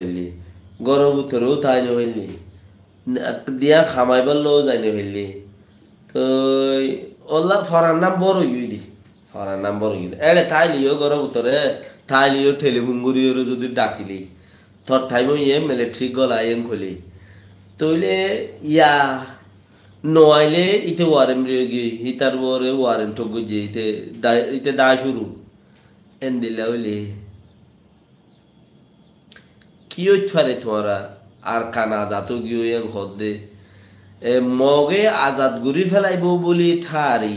হইলি গরম ভিতরেও তাই না হইলি দিয়া খামাইবার লো যাই না হইলি তো ওলা ফরার নাম বড় ইউদি ফরার নাম বড় ইউদি এড়ে তাইলিও গরম ভিতরে তাইলিও টেলিফোন করিও যদি ডাকিলি তোর টাইম ইয়ে মিলিটারি গলা এম খুলি তইলে ইয়া নোয়াইলে ইতে ওয়ারেম রেগি হিতার বরে ওয়ারেম ঠক যে ইতে দা শুরু এন দিলা হইলি কি হচ্ছে তোমরা আর কান আজাদও গিয়ে এম হদ্দে মগে আজাদ গুড়ি ফেলাইব বলি ঠারি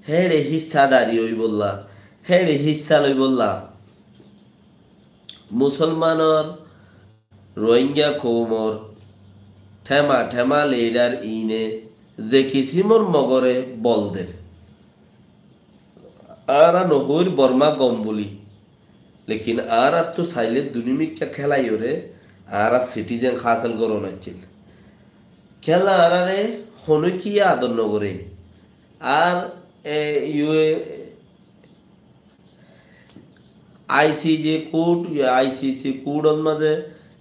হেড়ে হিসা দাঁড়ি ওই বললা হেড়ে হিসা লই বললা মুসলমানর রোহিঙ্গা কৌমর ঠেমা ঠেমা লেডার ইনে যে কিসিমর মগরে বলদের আর নহর বর্মা গম বলি लेकिन आर तो साइले दुनिया क्या खेलाई हो रे आर सिटीजन खासल करो नाचिल खेला आर रे होने की आदर नगरे आर यू आईसीजे कोर्ट या आईसीसी कोर्ट मजे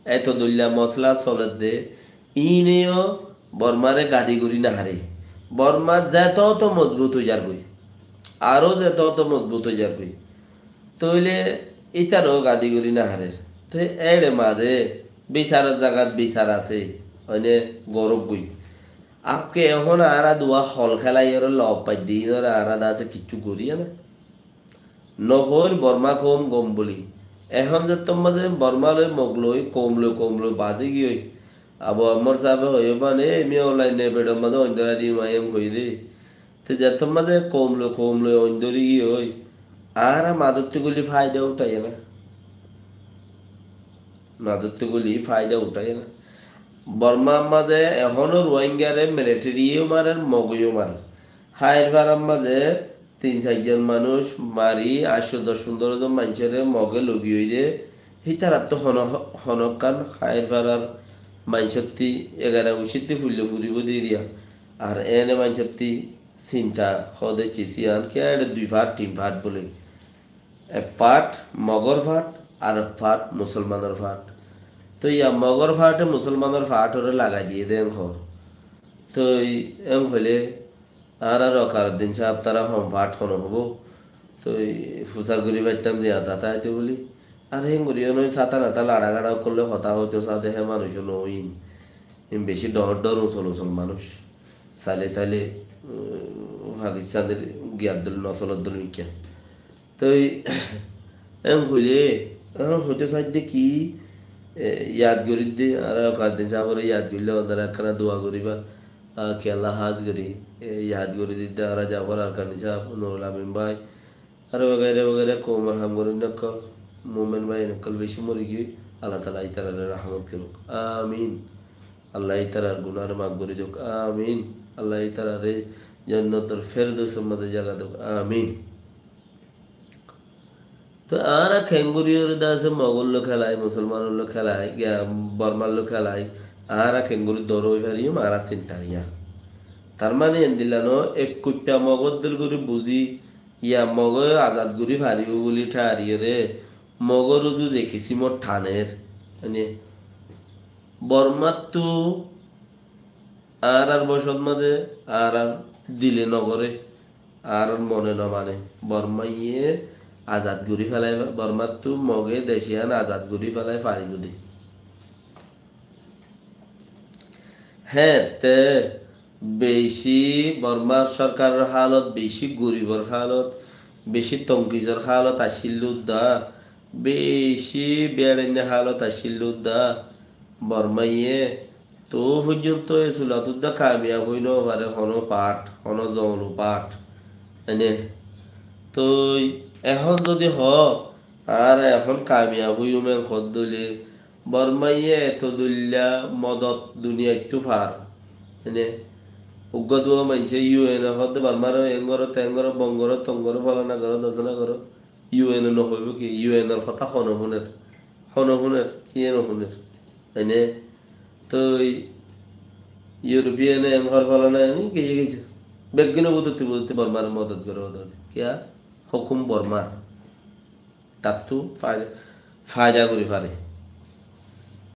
एतो दुल्ला मसला सलत दे इनेओ बर्मारे गादी गुरी ना हारे बर्मा जेतो तो मजबूत हो जार गई आरो जेतो तो मजबूत हो जार गई तो ले ইতারও গাদি করি না হারের তো এড়ে মাঝে বিচারের জায়গাত বিচার আছে মানে গরব গই আপকে এখন আরা দুয়া হল খেলাই এর লব পাই দিন আর আরাদা আছে কিচ্ছু করি না নহর বর্মা কম গম বলি এখন যে তোম মাঝে বর্মা লই মগলই কমলই বাজে গিয়ে আবু আমর সাহেব হয়ে মানে এমি অনলাইনে বেডম মাঝে অন্দরা দি মাইম কইলি তো যে তোম মাঝে কমলই অন্দরি গিয়ে আর মাজত্বগুলি ফায়দা উঠাই না মাজত্বগুলি ফায়দা উঠাই না বর্মার মাঝে এখনো রোহিঙ্গারে মিলিটারিও মারেন মগইও মারেন হায়ের ভাড়ার মাঝে ৩-৪ মানুষ মারি ৮০০-১০-১৫ জন মানুষের মগে লগি হইলে হিতার তো হনকান হায়ের ভাড়ার মানুষত্তি ১১-২০ ফুললে ফুরিব দিরিয়া আর এনে মানুষত্তি চিন্তা সদে চিচিয়ান কে ২ ভাট ৩ ভাট বলে ফাট মগর ফাট আর ফাট মুসলমানের ফাট তো ইয়া মগর ফাটে মুসলমানের ফাট ওরে লাগাই দিয়ে দেন ঘর তো এম হইলে আর রকার দিন সাহেব তারা হম ফাট হন হবো তো ফুসার গুড়ি পাইতাম দিয়া তাতে বলি আর হেন গুড়ি নই সাতা নাতা লাড়া গাড়া করলে হতা হইতো সা দেখে মানুষ নইন বেশি ডর মুসলমান মানুষ চাইলে তাইলে পাকিস্তানের গিয়াদুল নসলদ্দুল মিকা তো এম হইলে হইতে চাইতে কি ইয়াদ করি দে আর কার দিন সাপরে ইয়াদ করলে ওনারা একখানা দোয়া করিবা কে আল্লাহ হাজ করি ইয়াদ করে দিতে আর যাবার আর কার নিসাব নুরুল আমিন ভাই আর বগেরে কোমর হাম করি নক মোমেন ভাই নকল বেশি মরে গিয়ে আল্লাহ তালা ইতারার রহমত করুক আমিন আল্লাহ ইতারার গুনার মাফ করে দিক আমিন আল্লাহ ইতারারে জান্নাতুল ফেরদৌসের মধ্যে জায়গা দেব আমিন তো আর খেঙ্গুরিওর দাসে মগল লো খেলায় মুসলমান লো খেলায় বর্মার লো খেলায় আর খেঙ্গুরি দর হয়ে পারিও মারা চিন্তারিয়া তার মানে এন্দিলানো এক কুট্টা মগদ্দুল করে বুঝি ইয়া মগ আজাদ গুড়ি ফারিও বলি ঠারিও রে মগর উজু দেখেছি মোর ঠানের মানে বর্মার তো আর বসত মাঝে আর দিলে নগরে আর মনে ন মানে বর্মাইয়ে আজাদ গুড়ি ফেলাই বর্মার তো মগে দেশিয়ান আজাদ গুড়ি ফেলাই ফারি গুদি হ্যাঁ তে বেশি বর্মার সরকারের হালত বেশি গরিবর হালত বেশি তঙ্কিজর হালত আসিল দা বেশি বেড়ান্য হালত আসিল দা বর্মাইয়ে তো পর্যন্ত চুলাতুদ্দা কামিয়াব হইন পারে হন পাঠ হন জল পাঠ এনে তো এখন যদি হ আর এখন কামিয়াব হই উমেন খদ দলে বর্মাইয়ে এত দুল্লা মদত দুনিয়া একটু ফার এনে উগ্র মানছে ইউএন হতে বর্মার এঙ্গর তেঙ্গর বঙ্গর তঙ্গর ফলানা করো দশনা করো ইউএন নহইব কি ইউএনের কথা হনহুনের কি নহুনের এনে তো ইউরোপিয়ান এঙ্গর ফলানা গেছে গেছে বেগিন বুঝতে বর্মার মদত করে কিয়া হুকুম বর্মার তার তো ফায়দা করে পারে